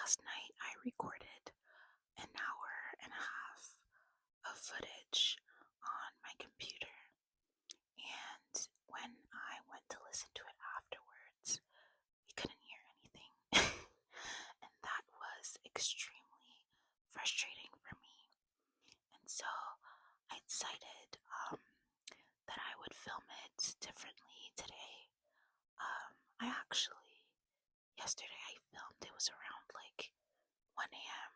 last night I recorded an hour and a half of footage on my computer, and when I went to listen to it afterwards, we couldn't hear anything. And that was extremely frustrating for me. And so I decided that I would film it differently today. Yesterday I filmed, it was around like 1 a.m.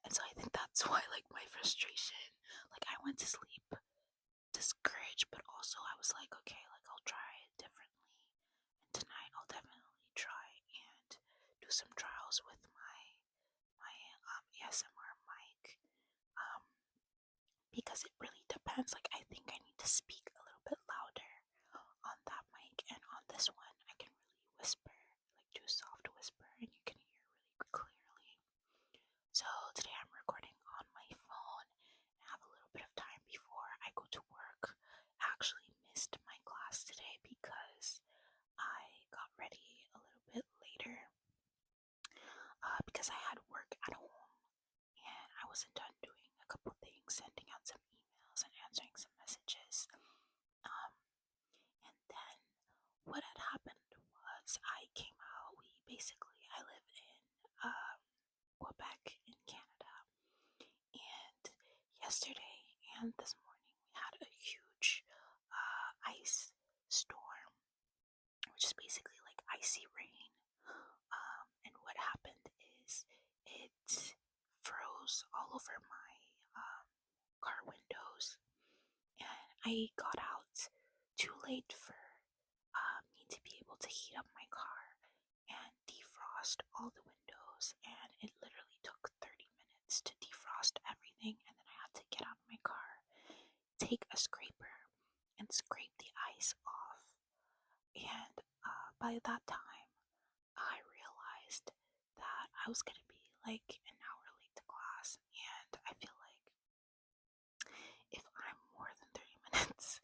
And so I think that's why, like, my frustration, like, I went to sleep discouraged, but also I was like, okay, like, I'll try it differently. And tonight I'll definitely try and do some trials with my ASMR mic. Because it really depends. Like, I think I need to speak a little bit louder on that mic, and on this one I can really whisper, like do a soft whisper, and you can hear really clearly. So today I'm recording on my phone and have a little bit of time before I go to work. I actually missed my class today because I got ready a little bit later because I had work at home and I wasn't done doing a couple things, sending out some emails and answering some messages. And then what had happened was I came out. I live in Quebec in Canada, and yesterday and this morning we had a huge ice storm, which is basically like icy rain. And what happened is it froze all over my car windows, and I got out too late for me to be able to heat up my car and defrost all the windows, and it literally took 30 minutes to defrost everything, and then I had to get out of my car, take a scraper, and scrape the ice off. And by that time, I realized that I was going to be like an hour late to class, and I feel like if I'm more than 30 minutes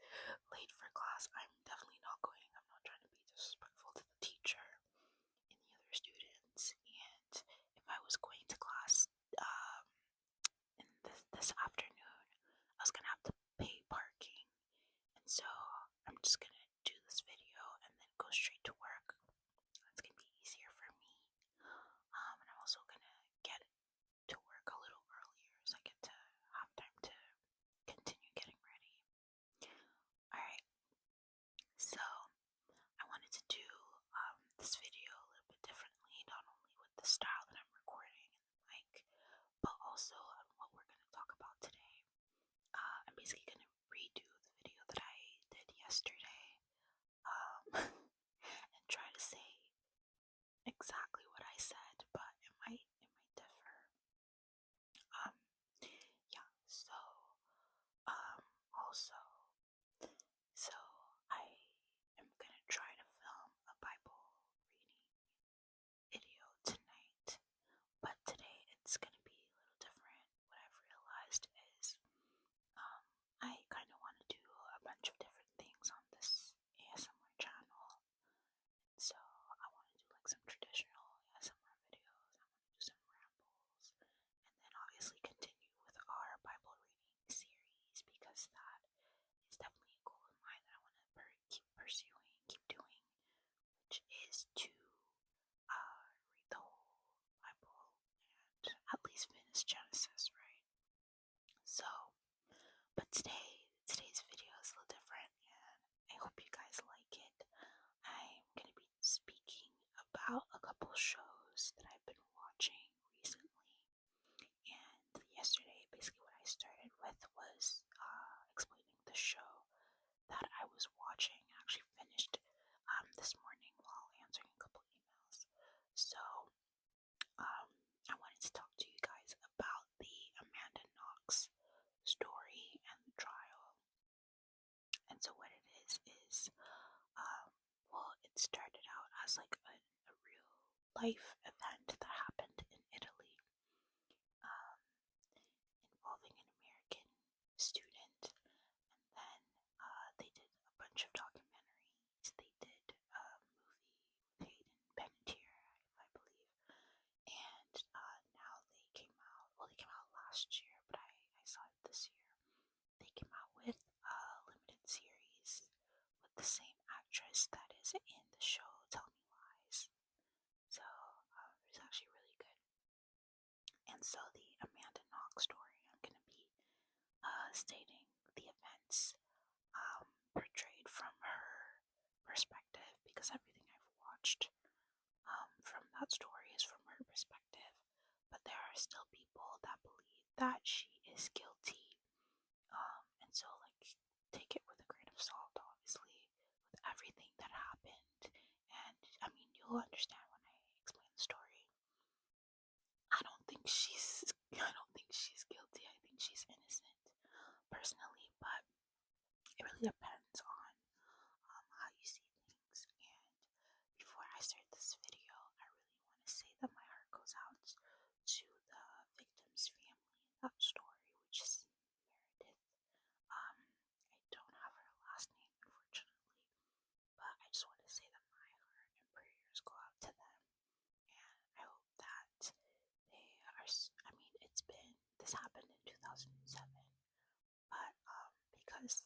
late for class, I'm definitely not going. I'm not trying to be disrespectful to the teacher and the other students. And if I was going to class in this afternoon, I was gonna have to pay parking. And so I'm just gonna do this video and then go straight to work. That's gonna be easier for me. And I'm also gonna get to work a little earlier so I get to have time to continue getting ready. Alright, so I wanted to do this video a little bit differently, not only with the style that I'm recording and the mic, but also on what we're going to talk about today. I'm basically going to redo the video that I did yesterday and try to say exactly what I said, but it might differ. Yeah, so also, so I am gonna try to film a Bible reading video tonight, but today it's gonna be a little different. What I've realized is I kind of want to do a bunch of different things on this ASMR channel. So I want to do like some traditional ASMR videos, I want to do some rambles, and then obviously continue with our Bible reading series, because that is definitely a goal of mine that I want to keep pursuing, keep doing, which is to read the whole Bible and at least finish Genesis, right? So, but today's video is a little different, and I hope you guys like it. I'm gonna be speaking about a couple shows that I've been watching recently. And yesterday, basically what I started with was explaining the show that I was watching. I actually finished this morning while answering a couple emails. So I wanted to talk to you guys about the Amanda Knox story and the trial. And so what it is well, it started out as like a real life event that happened in Italy, involving an American student, and then they did a bunch of documentaries. They did a movie with Hayden Panettiere, I believe, and actress that is in the show Tell Me Lies. So it's actually really good. And so the Amanda Knox story, I'm going to be stating the events portrayed from her perspective, because everything I've watched from that story is from her perspective. But there are still people that believe that she is guilty. And so, like, take it with a grain of salt, obviously, with everything that happened. And I mean, you'll understand when I explain the story. I don't think she's guilty. I think she's innocent, personally, but it really depends on how you see things. And before I start this video, I really want to say that my heart goes out to the victim's family in that story, which is Meredith. I don't have her last name, unfortunately, but I just want to say that my heart and prayers go out to them, and I hope that they are. I mean, this happened in 2007, but because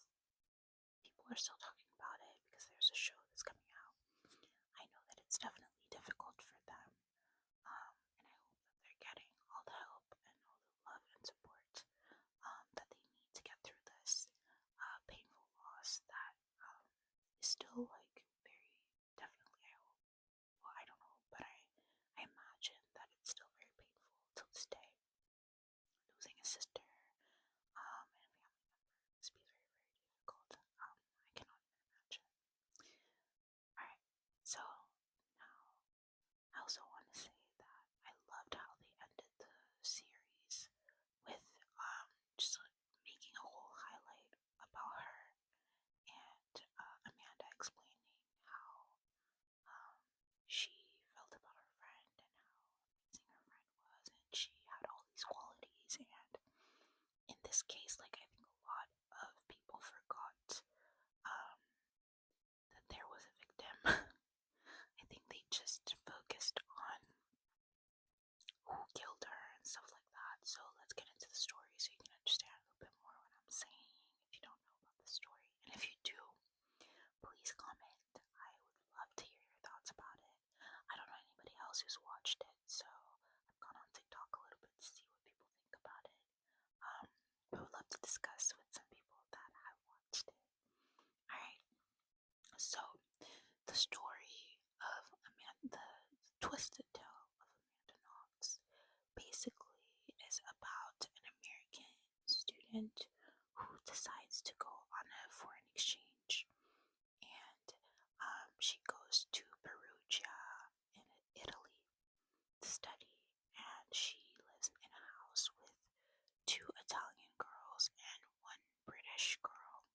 people are still talking about it, because there's a show that's coming out, I know that it's definitely difficult for them, and I hope that they're getting all the help and all the love and support that they need to get through this painful loss that is still, like, very definitely, I hope, well, I don't hope, but I imagine that it's still very painful till this day. Losing a sister and a family member must be very, very difficult. I cannot even imagine. Alright, so now I also want to say that I loved how they ended the series with just making a whole highlight about her, and Amanda explaining how she felt about her friend and how amazing her friend was, and she had all these qualities. And in this case, like, I think a lot of people forgot that there was a victim. I think they just focused on who killed her and stuff like that. So let's get into the story so you can understand a little bit more what I'm saying if you don't know about the story. And if you do, please comment. I would love to hear your thoughts about it. I don't know anybody else who's watched it, so I've gone on TikTok a little bit to see what people think about it. I would love to discuss with some people that have watched it. Alright, so the story of the twisted tale of Amanda Knox basically is about an American student who decides to go on a foreign exchange, and she goes to Perugia in Italy to study, and she lives in a house with 2 Italian girls and 1 British girl.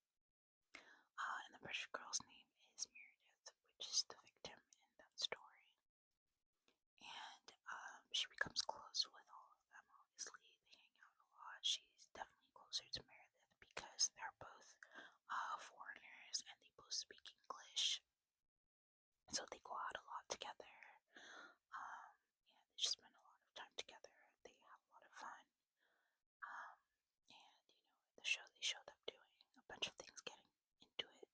And the British girl's name is Meredith, which is the victim in that story. And she becomes close with all of them, obviously. They hang out a lot. She's definitely closer to Meredith because they're both foreigners and they both speak English. So they go out a lot together. And they just spend a lot of time together. They have a lot of fun. And, in the show, they showed up doing a bunch of things, getting into it,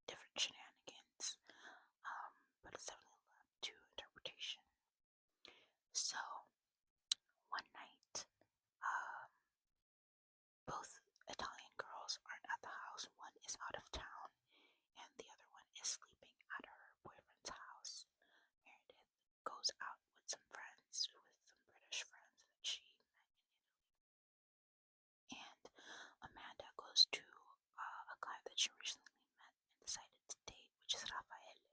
different shenanigans, but it's definitely left to interpretation. So, one night, both Italian girls aren't at the house. One is out of town, and the other one is sleeping at her boyfriend's house. Meredith goes out with some friends, with some British friends that she met in Italy. And Amanda goes to a guy that she recently met and decided to date, which is Raffaele.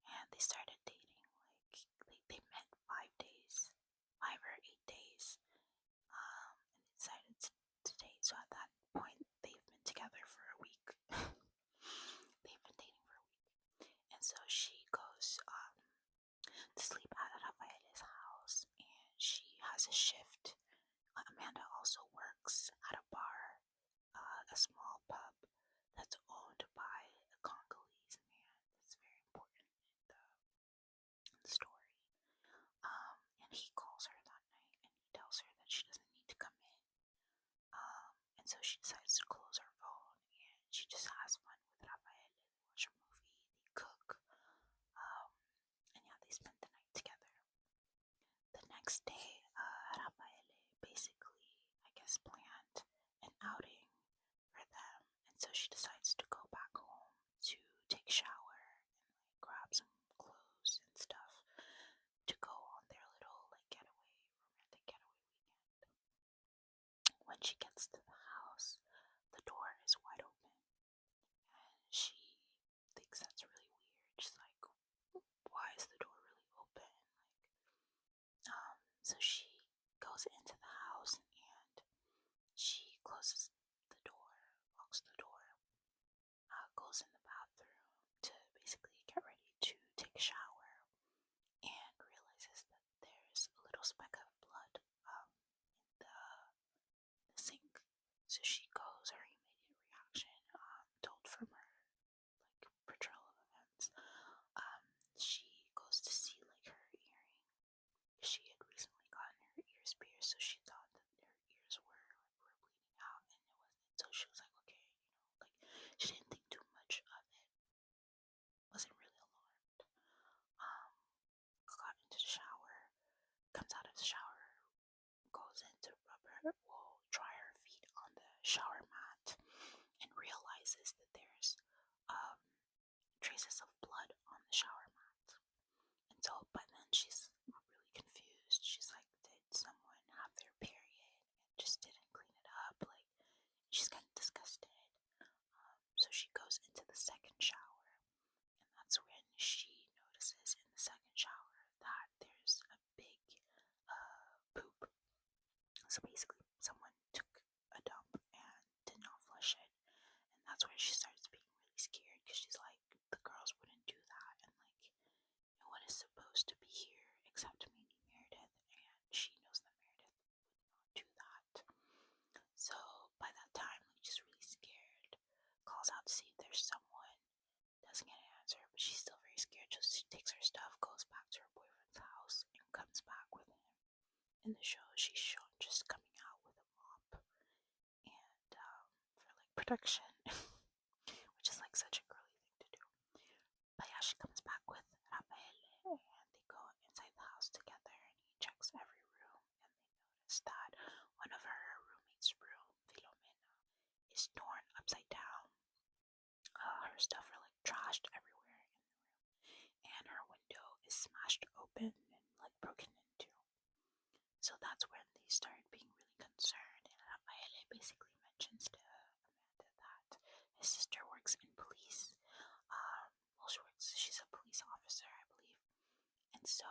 And they started dating, like, they met 5 days, 5 or 8 days, and they decided to date. So at that point, they've been together for a week. They've been dating for a week. And so she goes to sleep at Raffaele's house, and she has a shift. Amanda also works at a bar, a small pub that's owned by a Congolese man that's very important in the story. And he calls her that night and he tells her that she doesn't need to come in. And so she decides to close her phone and she just has fun with Rafael. They watch a movie, next day, Rafaele basically, I guess, planned an outing for them, and so she decides to go back home to take a shower and like grab some clothes and stuff to go on their little like romantic getaway weekend. When she gets to the house, the door is wide open, and she thinks that's really weird. She's like, "Why is the door really open?" So she goes into the house and she closes the door, locks the door, goes in the bathroom to basically get ready to take a shower, and realizes that there's a little speck of blood in the sink. So she goes, her immediate reaction, told from her like portrayal of events, she goes to see like her earring. She had recently gotten her ears pierced, so she thought that her ears were bleeding out, and it wasn't. So she was like, okay, like she didn't think too much of it, wasn't really alarmed. Got into the shower, comes out of the shower, goes in to dry her feet on the shower mat, and realizes that there's um, traces of blood on the shower mat. And so, but then she's really confused. She's like, did someone have their period and just didn't clean it up? Like, she's kind of disgusted. So she goes into the second shower, and that's when she notices in the second shower that there's a big poop. So basically, someone took a dump and did not flush it, and that's where she starts being really scared because she's like, the girls wouldn't do that, and like, no one is supposed to be here except maybe Meredith, and she knows that Meredith would not do that. So by that time, like, she's really scared, calls out to see if there's someone, doesn't get an answer, but she's still very scared, so she takes her stuff, goes back to her boyfriend's house, and comes back with him. In the show, she's shown just coming out with a mop and for like protection, which is like such a girly thing to do. But yeah, she comes back with Rafael, and they go inside the house together, and he checks every room, and they notice that one of her roommate's room, Filomena, is torn upside down. Her stuff are like trashed everywhere in the room, and her window is smashed open and like broken into. So that's when they start being really concerned, and Rafael basically mentions to Amanda that his sister works in police. She's a police officer, I believe. And so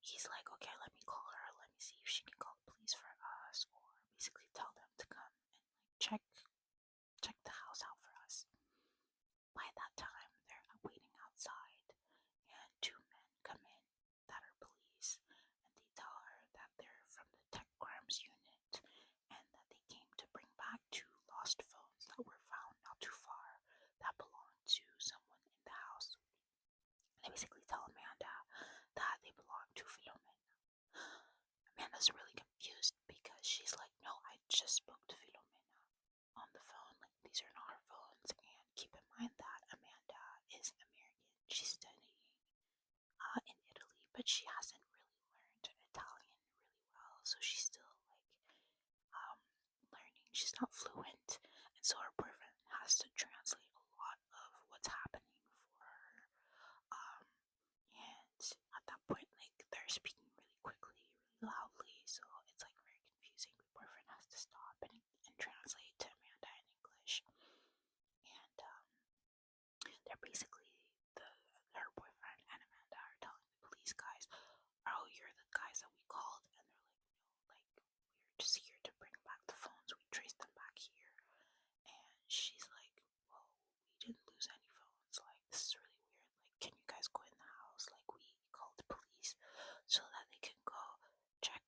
he's like, okay, let me call her, let me see if she can call the police for us, or basically tell them to come and like check the house out for us. By that time, they're waiting outside, and two men come in that are police, and they tell her that they're from the tech crimes unit, and that they came to bring back two lost phones that were found not too far that belonged to someone in the house. They basically tell Amanda that they belong to Filomena. Amanda's really confused because she's like, no, I just spoke to Filomena on the phone, like these are not her phones. And keep in mind that Amanda is American. She's studying in Italy, but she hasn't really learned Italian really well, so she's still like learning. She's not fluent, and so her boyfriend has to translate a lot of what's happening for her. And at that point, like, they're speaking really quickly, really loudly, so it's like very confusing. My boyfriend has to stop and translate to Amanda in English. And they're basically her boyfriend and Amanda are telling the police guys, oh, you're the guys that we called, and they're like, no, like, we're just here to bring back the phones, we traced them back here. And she's like, well, we didn't lose any phones, like, this is really weird, like, can you guys go in the house, like, we called the police so that they can go check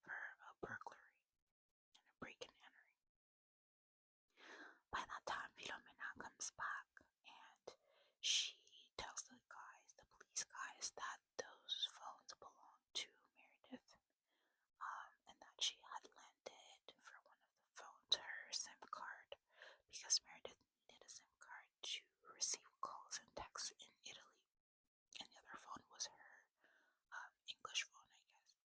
for a burglary and a break and entering. By that time, Filomena comes back, and she tells the police guys, that those phones belong to Meredith, and that she had lended for one of the phones her SIM card because Meredith needed a SIM card to receive calls and texts in Italy, and the other phone was her English phone, I guess.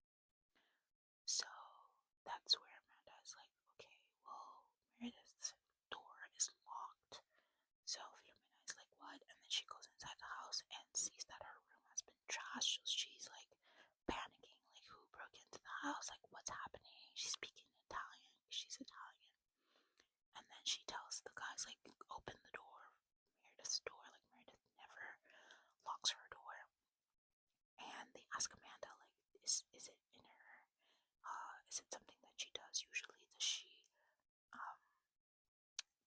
then she tells the guys, like, open the door, Meredith's door. Like, Meredith never locks her door. And they ask Amanda, like, is it in her, is it something that she does usually? Um,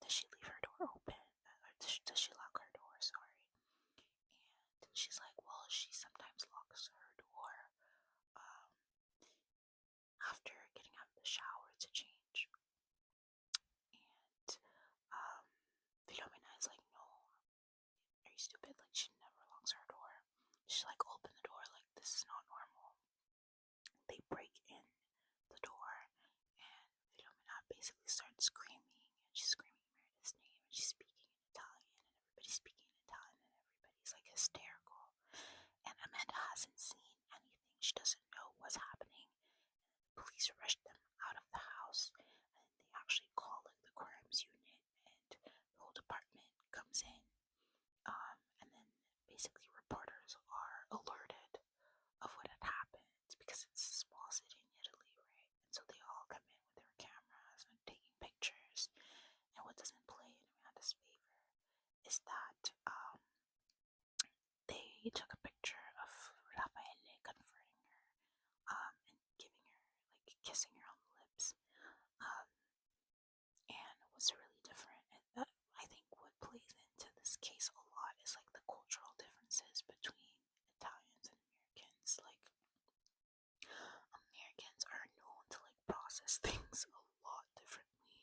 does she leave her door open? Or does she lock her door? Sorry. And she's like, well, she sometimes locks her door um, after getting out of the shower to change. And Philomena is like, no, are you stupid? Like, she never locks her door. She's like, open the door. Like, this is not normal. They break in the door, and Philomena basically starts screaming, and she's screaming Meredith's name, and she's speaking in Italian, and everybody's speaking in Italian, and everybody's like hysterical. And Amanda hasn't seen anything. She doesn't know what's happening. And the police rush them out of the house, and they actually call like the crimes unit, and the whole department comes in. And then basically reporters are alerted of what had happened because it's a small city in Italy, right? And so they all come in with their cameras and taking pictures. And what doesn't play in Amanda's favor is that they took a picture of Raffaele comforting her and giving her, like, kissing her on the lips. And it was really different. And that, I think what plays into this case a lot is like the cultural differences between Italians and Americans. Like, Americans are known to like process things a lot differently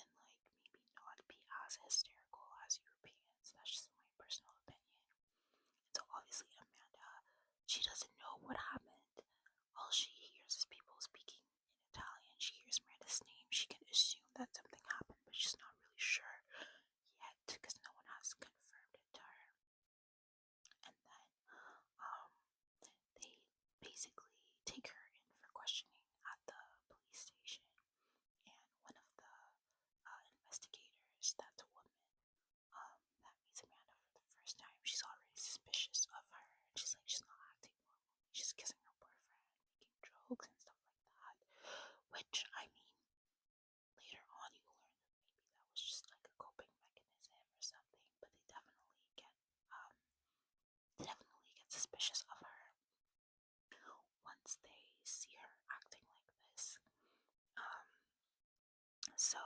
and like maybe not be as hysterical as Europeans. That's just my personal opinion. So obviously Amanda, she doesn't know what happened. All she hears is people speaking in Italian. She hears Miranda's name. She can assume that something happened, but she's not really sure yet because no one has confirmed it to her. And then they basically take her in for questioning at the police station. And one of the investigators, that's a woman, that meets Amanda for the first time, she's already suspicious of her. She's like, she's not acting normal. She's kissing her boyfriend, making jokes and stuff like that. Which, I mean, later on you learn that maybe that was just like a coping mechanism or something. But they definitely get suspicious of her once they see her acting like this. So